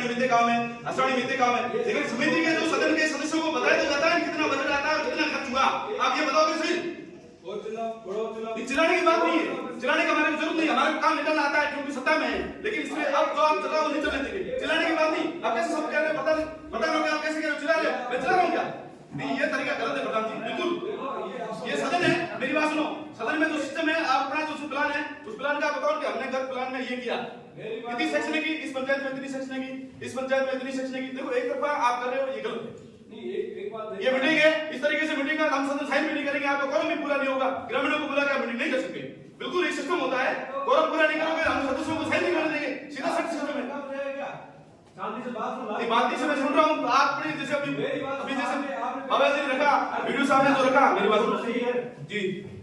मिलते काम है, लेकिन समिति के जो सदन के सदस्यों को बताया तो जाता है कितना बजट आता है और कितना खर्च हुआ। आप ये बताओ तो सही। चिल्लाने की बात नहीं है, चिल्लाने का हमारे जरूरत नहीं, हमारा काम निकलना आता है क्योंकि सत्ता में है, लेकिन इसमें अब जो आप चलाओ नहीं चलने देंगे। चिल्लाने की बात नहीं। आप कैसे सब कह रहे हैं बता रहे हो, आप कैसे कह रहे हो चिल्ला रहे हो, मैं चिल्ला रहा हूं क्या? नहीं, ये तरीका गलत है प्रधान जी, बिल्कुल। ये सदन है, मेरी बात सुनो। सदन में जो सिस्टम है, आप अपना जो प्लान है उस प्लान का बताओ कि हमने गत प्लान में ये किया, इतनी सेक्शन की, इस पंचायत में इतनी सेक्शन की, इस पंचायत में इतनी सेक्शन की। देखो एक तरफा आप कर रहे हो, ये गलत है। ये मीटिंग है, इस तरीके से मीटिंग का हम सदन साइन भी नहीं करेंगे, आपका कोरम भी पूरा नहीं होगा, ग्रामीणों को बुला के मीटिंग नहीं कर सकते। बिल्कुल एक सिस्टम होता है, कोरम पूरा नहीं करोगे हम सदस्यों को साइन नहीं करने देंगे, सीधा सख्त सिस्टम है। शांति से बात सुन, बात से मैं सुन रहा हूं। आपने जैसे अभी जैसे बाबा जी ने रखा, वीडियो साहब ने जो रखा, मेरी बात सुनो। सही है जी।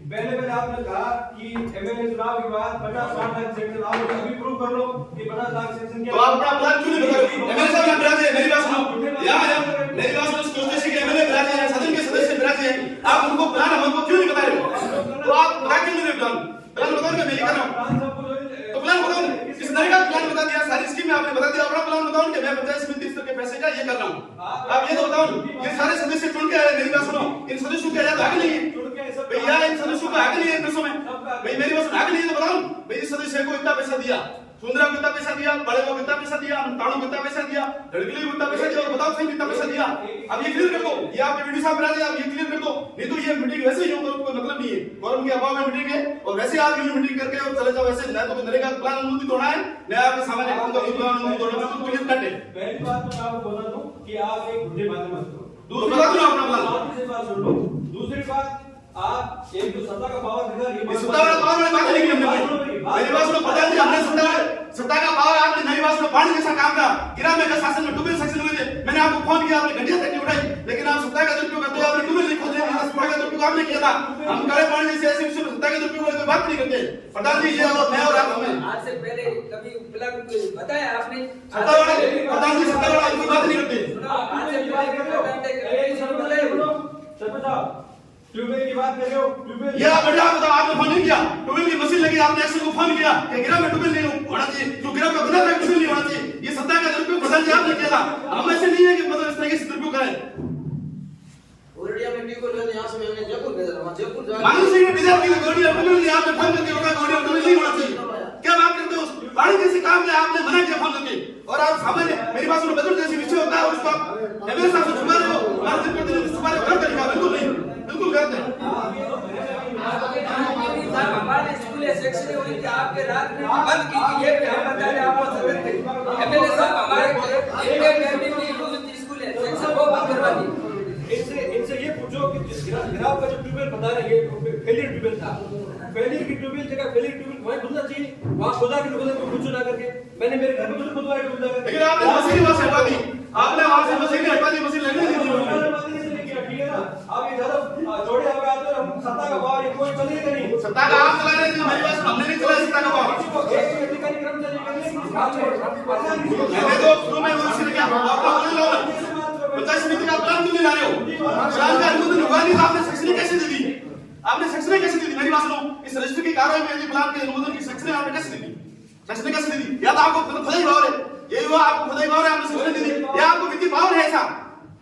पहले आपने कहा कि एमएलए चुनाव के बाद 50-60 लाख सेक्शन आप अभी प्रूव कर लो कि 50 लाख सेक्शन क्या। तो आप अपना प्लान क्यों नहीं बता रहे? एमएलए साहब बिराजे, मेरी बात सुनो, मेरी बात सुनो। कोशिश के एमएलए बिराजे हैं, सदन के सदस्य बिराजे हैं, आप उनको प्लान हमको क्यों नहीं बता रहे हो? तो आप बता क्यों नहीं रहे प्लान? प्लान बताओ मैं ये कर रहा हूं, तो प्लान बताओ। किस तरह का प्लान बता दिया, सारी स्कीम आपने बता दिया, अपना प्लान बताओ कि मैं पंचायत समिति स्तर के पैसे का ये कर रहा हूं। आप ये तो बताओ, ये सारे सदस्य चुन के आए, मेरी बात सुनो, इन सदस्यों के आजाद हक नहीं है भैया, इन सदस्यों का हक नहीं है पैसों में भाई, मेरी बात हक नहीं है तो बताओ भाई, इस सदस्य को इतना पैसा दिया, सुंदरा को इतना पैसा दिया, बड़े को इतना पैसा दिया, ताड़ों को इतना पैसा दिया, लड़की को इतना पैसा दिया, और बताओ सही कितना पैसा दिया। अब ये क्लियर कर दो, ये आपके वीडियो साहब बना दिया, आप ये क्लियर कर दो, नहीं तो ये मीटिंग वैसे ही होगा, कोई मतलब नहीं है, कोरम के अभाव में मीटिंग है, और वैसे आप ये मीटिंग करके और चले जाओ वैसे, ना तो नरेगा प्लान अनुमति तोड़ना है, ना आपके सामान्य काम का प्लान अनुमति तोड़ना है, तो क्लियर कट है। पहली बात तो मैं आपको बता दूं कि आप एक झूठे बातें मत करो, दूसरी बात सुनो अपना प्लान, दूसरी बात सुन लो। दूसरी बात, आप एक तो सत्ता का पावर दिखा, ये सत्ता का पावर वाली बात नहीं की हमने, मेरी बात सुनो, पता नहीं हमने सत्ता का पावर आपने नई बात सुनो, पानी जैसा काम था, गिरा में शासन में टूबेल सेक्शन हुए थे, मैंने आपको फोन किया, आपने घंटिया तक नहीं उठाई, लेकिन आप सत्ता का दुरुपयोग करते हो, आपने टूबेल नहीं खोले, सत्ता का दुरुपयोग आपने किया था। हम काले पानी जैसे ऐसे विषय में सत्ता के दुरुपयोग की बात नहीं करते। प्रधान जी, ये और मैं और आप हमें आज से पहले कभी प्लान बताया आपने? सत्ता वाला प्रधान जी, सत्ता वाला कोई बात नहीं करते। आज से पहले ट्यूबवेल की बात कर रहे हो, ट्यूबवेल ये बढ़िया बताओ, आपने फोन नहीं किया, ट्यूबवेल की मशीन लगी, आपने एक्शन को फोन किया कि गिरा में ट्यूबवेल नहीं होना चाहिए, जो गिरा का बना था ट्यूबवेल नहीं होना चाहिए, ये सत्ता का दुरुपयोग प्रधान जी आपने किया था। हम ऐसे नहीं है कि मतलब इस तरीके से दुरुपयोग करें। ओरडिया में ट्यूबवेल है, यहां से मैंने जयपुर भेजा था, जयपुर जा मानव सिंह ने डिजाइन की गोड़ी ट्यूबवेल नहीं, आपने फोन करके बोला गोड़ी ट्यूबवेल नहीं होना चाहिए, क्या बात करते हो? पानी जैसे काम में आपने मना किया फोन करके, और आप सामान्य, मेरी बात सुनो, बजट जैसे विषय होता है उसको आप एमएलए साहब से छुपा रहे हो, हमारे दिन प्रतिदिन छुपा रहे हो, गलत तरीका, बिल्कुल नहीं, बिल्कुल गलत है। हमारे स्कूल सेक्शन हुई थी, आपके रात में बंद की थी, ये भी हम बता रहे आपको सदन थे, एमएलए साहब हमारे स्कूल सेक्शन को बंद करवा दी। इनसे ये पूछो कि गिराव का जो ट्यूबवेल बता रहे हैं, फेलियर ट्यूबवेल था, फेलियर की ट्यूबवेल जगह फेलियर ट्यूबवेल वहीं खुदना चाहिए, वहां खुदा के लोगों को पूछो ना करके। मैंने मेरे घर में खुद खुदवाया ट्यूबवेल करके, लेकिन आपने मशीन वहां से हटा दी, आपने वहां से मशीन हटा दी, मशीन लगने नहीं दी। ठीक है ना, आप ये ज्यादा जोड़े हमें आते हैं, हम सत्ता का पावर ये कोई चलेगा नहीं, सत्ता का आप चला रहे थे, मेरी बात हमने नहीं चलाया सत्ता का पावर, एक अधिकारी कर्मचारी करने मैंने तो शुरू में वो इसलिए क्या आप बोल लो पंचायत समिति का प्लान क्यों नहीं ला रहे हो? प्लान का अनुमोदन हुआ नहीं, आपने सेक्शन कैसे दे दी? आपने सेक्शन कैसे दी? मेरी बात सुनो, इस रजिस्टर की कार्रवाई में यदि प्लान के अनुमोदन की सेक्शन आपने कैसे दी? सेक्शन कैसे दी? या तो आपको खुदा ही पावर है, यही हुआ, आपको खुदा ही पावर है, आपने सेक्शन दे दी, या आपको वित्तीय पावर है,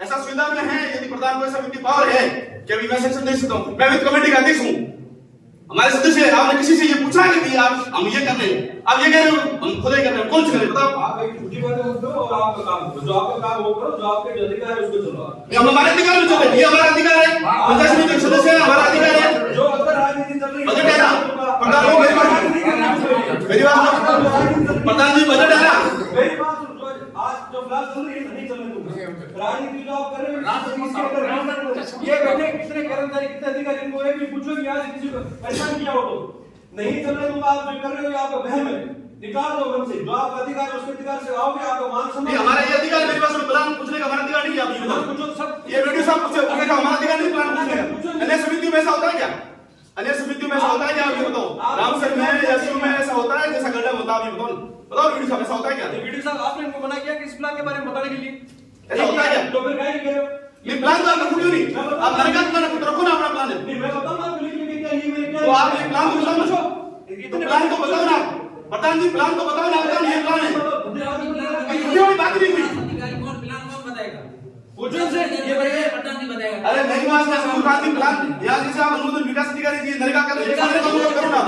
ऐसा सुविधा में है, यदि प्रधान को ऐसा वित्तीय पावर है कि अभी मैं सेक्शन दे सकता हूं, मैं वित्त कमेटी का अध्यक्ष हूं, हमारे सदस्य, आपने किसी से ये पूछा कि भाई आप हम ये कर रहे हैं, आप ये कह रहे हो हम खुद ही कर रहे हैं, कौन सी करे बताओ? आप एक झूठी बातें मत करो और आपका काम करो, जो आपका काम वो करो, जो आपके जो अधिकार है उसको चलो। हम हमारे अधिकार में चले, ये हमारा अधिकार है, पंचायत समिति के सदस्य है, हमारा अधिकार है, जो अंदर राजनीति चल रही है बजट है ना, प्रधान जी मेरी बात प्रधान जी बजट है ना, मेरी बात सुनो, आज जो क्लास चल रही है नहीं चलने दूंगा, राजनीति जो आप कर रहे हो, ये बैठे कितने कर्मचारी कितने अधिकारी, इनको एक भी पूछो कि आज किसी को परेशान किया हो तो नहीं चलने दूंगा। आप जो कर रहे हो ये आपका वहम है, निकाल दो मन से, जो आपका अधिकार है उसके अधिकार से आओगे, आपका मान सम्मान। हमारा ये अधिकार, मेरे पास प्लान पूछने का हमारा अधिकार नहीं है, आप ये बताओ पूछो सब, ये वीडियो साहब पूछे का हमारा अधिकार नहीं प्लान पूछने का। अन्य समितियों में ऐसा होता है क्या? अन्य समितियों में ऐसा होता है क्या? आप ये बताओ, रामसर में एसयू में ऐसा होता है जैसा गढ़ होता है, बताओ वीडियो साहब ऐसा होता है क्या? वीडियो साहब आपने इनको मना किया कि इस प्लान के बारे में बताने के लिए, ऐसा होता है क्या? तो फिर काहे कह रहे हो? ये प्लान तो आप रखो क्यों नहीं? आप नरेगा प्लान रखो ना, अपना प्लान है, नहीं मैं बताऊंगा आपको लिख के क्या ये मैंने क्या, तो आप ये प्लान तो बताओ ना, प्लान तो बताओ ना, प्रधान जी प्लान तो बताओ ना, ये प्लान है, ये बात नहीं पास में स्कूल क्रांति प्लान या जैसे आप अनुमोदन विकास अधिकारी जी नरेगा कर एक साल में काम करो ना,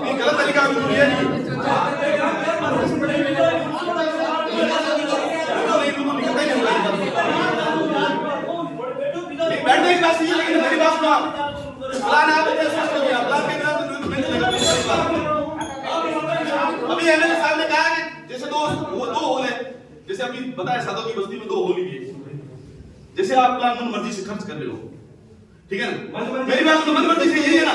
ये गलत तरीका है बिल्कुल ये नहीं। बैठने की बात सही है लेकिन मेरी बात सुनो आप। प्लान आप इतने स्पष्ट हो गया, प्लान के बिना तो नहीं चलेगा। अभी एमएलए साहब ने कहा कि जैसे दो होल है, जैसे अभी बताया साधो की बस्ती में 2 होल ही है। जैसे आप प्लान मन मर्जी से खर्च कर रहे हो, ठीक है ना? मेरी बात तो मन मर्जी से यही है ना।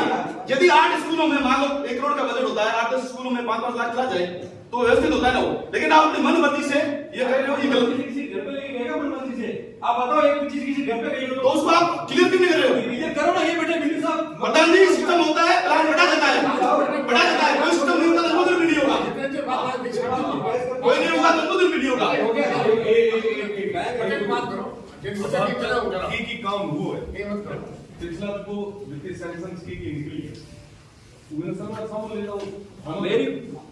यदि 8 स्कूलों में मान लो 1 करोड़ का बजट होता है, 8-10 स्कूलों में 5-5 लाख चला जाए तो व्यवस्थित होता है ना वो। लेकिन आप अपनी मन मर्जी से ये कर रहे हो, ये गलत है। किसी घर पे लेके गएगा मन मर्जी से, आप बताओ एक चीज किसी घर पे गई तो उसको आप क्लियर क्यों नहीं कर रहे हो? ये करो ना, ये बेटे वीडियो साहब प्रधान जी सिस्टम होता है, प्लान बढ़ा जाता है, बढ़ा जाता है। कोई सिस्टम नहीं होता तो अनुमोदन भी नहीं होगा, कोई नहीं होगा तो अनुमोदन भी नहीं होगा। की काम हुआ है पिछला को वित्तीय सैंक्शंस की निकली है उन्हें सब सामने ले जाओ। मेरी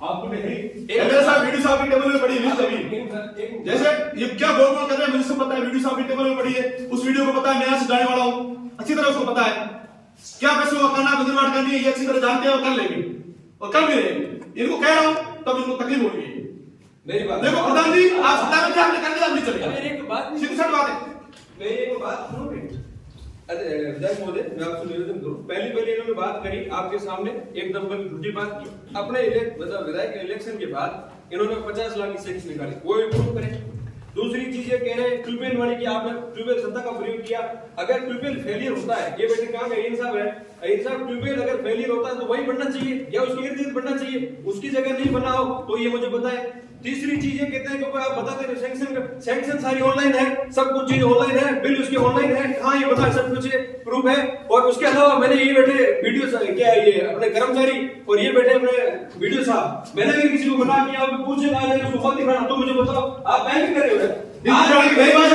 आपको नहीं एमएलए साहब वीडियो साहब की टेबल में पड़ी लिस्ट अभी, जैसे ये क्या बोल बोल कर रहे हैं मुझे सब पता है। वीडियो साहब की टेबल में पड़ी है, उस वीडियो को पता है, मैं यहाँ से जाने वाला हूँ, अच्छी तरह उसको पता है क्या पैसे वो करना बदलवाट करनी है, ये अच्छी तरह जानते हैं और कर लेंगे और कर भी रहेंगे। इनको कह रहा हूँ तब इनको तकलीफ हो रही है। मेरी बात देखो प्रधान जी आप सत्ता में आपने कर दिया, अब नहीं चलेगा, मेरी एक बात सीधी साफ बात है। मेरी एक बात सुनोगे? विधायक महोदय, मैं आपसे निवेदन करूं, पहली इन्होंने बात करी आपके सामने एकदम झूठी बात की। अपने विधायक के इलेक्शन के बाद इन्होंने 50 लाख की सेक्स निकाली, वो भी प्रूव करें। दूसरी चीज ये कह रहे हैं ट्यूबवेल वाली की आपने ट्यूबवेल सत्ता का प्रयोग किया। अगर ट्यूबवेल फेलियर होता है, ये बेटे काम है साहब है, साहब ट्यूबवेल अगर फेलियर होता है तो वही बनना चाहिए या उसके इर्द गिर्द बनना चाहिए, उसकी जगह नहीं बना हो तो ये मुझे बताए। तीसरी चीज ये कहते हैं कि आप बताते हैं सैंक्शन सारी ऑनलाइन है, सब कुछ चीज ऑनलाइन है, बिल उसके ऑनलाइन है, हाँ ये बता सब कुछ प्रूफ है। और उसके अलावा मैंने ये बैठे वीडियो क्या है ये अपने कर्मचारी और ये बैठे अपने वीडियो साहब, मैंने अगर किसी को बना दिया आप पूछेगा उसको मत दिखाना, तो मुझे बताओ आप बैंक कर रहे हो।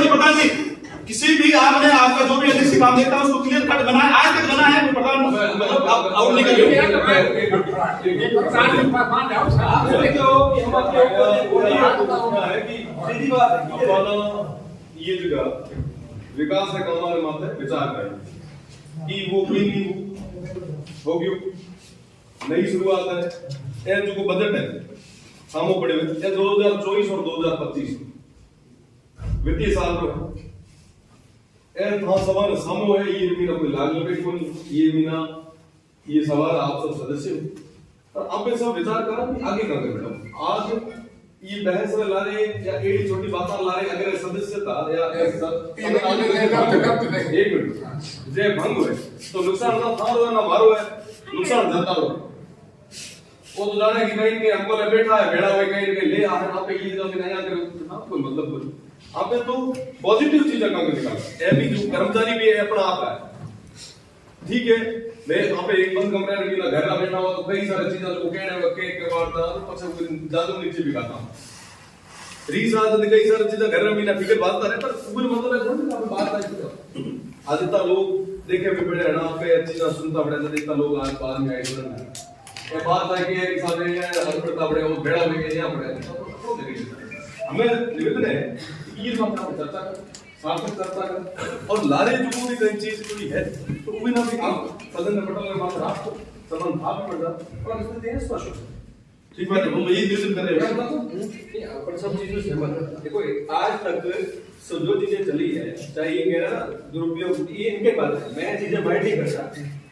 प्रधान जी किसी भी आपने आपका जो भी एजेंसी काम देखता है उसको क्लियर कट बनाया, आज तक बना है प्रधान मतलब आउट नहीं कर ये जगह विकास है कमाने माते विचार करें कि वो क्लीनिंग हो गयो नई शुरुआत है। ये जो बजट है सामो पड़े हुए 2024 और 2025 वित्तीय साल को था सवाल सामो है। ये मीना कोई लाग लपेट को नहीं, ये मीना ये सवाल आप सब सदस्य हो और आप सब विचार करा कि आगे क्या करना। आज ये बहस में ला रहे या एडी छोटी बातें ला रहे, अगर सदस्यता या एक मिनट जे भंग है तो नुकसान ना थारो ना मारो है, नुकसान जाता हो वो तो जाने की कहीं के हमको बैठा है भेड़ा हुए कहीं के ले आ रहे आप ये जो नया कर आपको मतलब कोई आप तो पॉजिटिव चीज का निकाल ए भी जो कर्मचारी भी है अपना आप है, ठीक है। मैं वहां पे एक बंद कमरे में घर में बैठा हुआ तो कई सारी चीजें जो कहने केक के वार्ता तो पछे जादू नीचे भी खाता रीस आदत कई सारी चीजें घर में ना फिकर बात करे पर पूरे मतलब है थोड़ी ना बात है। आदिता लोग देखे भी बड़े रहना पे चीजें सुनता बड़े देखता लोग आज बाद में आई सुनना ये बात है कि एक साथ ये हड़बड़ता बड़े वो भेड़ा में गए यहां बड़े हमें निवेदन है ये बात आप चर्चा कर सार्थक चर्चा कर और लारे जो भी कई चीज कोई है तो वो भी ना भी आप सदन में पटल में बात आपको संबंध आप पड़ जाता और इसमें देश स्पष्ट ठीक बात है, हम यही निवेदन कर रहे हैं अपन सब चीजों से सहमत। देखो आज तक जो चीजें चली है चाहे ये कह रहा दुरुपयोग ये इनके बात है, मैं चीजें माइंड नहीं करता,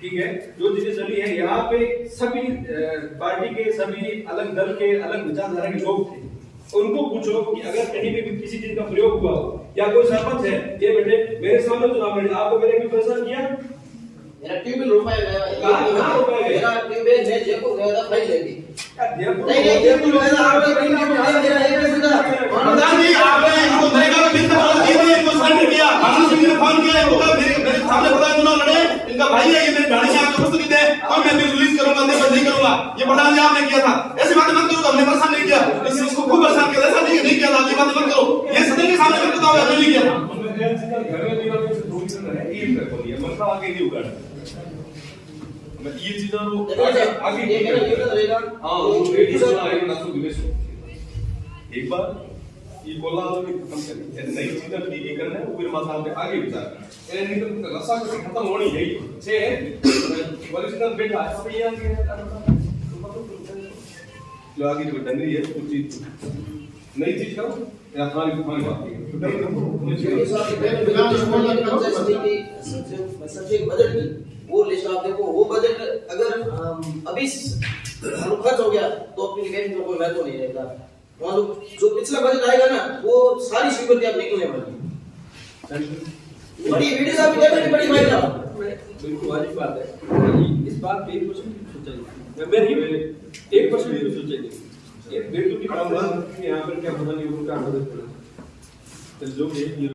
ठीक है। जो चीजें चली है यहाँ पे सभी पार्टी के सभी अलग दल के अलग विचारधारा के लोग थे, उनको पूछो कि अगर कहीं भी किसी चीज का प्रयोग हुआ या कोई सरपंच है ये बेटे मेरे सामने चुनाव लड़े आपको मैंने कोई परेशान किया मेरा ट्यूबवेल रुपए मेरा ट्यूबवेल मैं जयपुर गया था भाई लेगी नहीं जयपुर गया था आपने कहीं नहीं मेरा एक पैसा प्रधान जी आपने इनको नरेगा में बिल बोला दिए थे, इनको सरेंडर किया, भाषण सिंह ने फोन किया, बोला मेरे सामने प्रधान चुनाव लड़े, इनका भाई है ये मेरे गाड़ी से आके उपस्थित है और मैं बिल रिलीज करूंगा नहीं करूंगा, ये प्रधान जी आपने किया था। ऐसी बातें मत करो, हमने परेशान नहीं किया, इसको खूब परेशान किया, ऐसा नहीं किया था, ये बातें मत करो, ये सदन के सामने मत बताओ हमने नहीं किया। घर में मेरा कुछ थोड़ी सी है ये कर बोलिए मतलब आगे नहीं होगा मैं ये चीजें तो आगे ये मेरा निवेदन रहेगा हां वो रेडी सुना है ना तो दिनेश एक बार ये बोला तो भी खत्म करें नई चीजें की करना है फिर मसाला पे आगे विचार ये नहीं तो रसा को खत्म होनी है छे वरिष्ठ बैठा है अब ये आगे जो आगे जो डंगरी है कुछ चीज नई चीज करो या खाली बात सबसे बजट की वो लिस्ट आप देखो वो बजट अगर अभी खर्च हो गया तो अपनी गैस में कोई महत्व नहीं रहता वहाँ जो पिछला बजट आएगा ना वो सारी स्वीकृति आप निकलने वाली बड़ी वीडियो साहब की देखो बड़ी भाई ना बिल्कुल वाजिब बात है इस बात पे 1% सोचा मैं नहीं 1% भी सोचा नहीं ये बेतुकी काम यहाँ पर क्या पता नहीं उनका मदद जो भी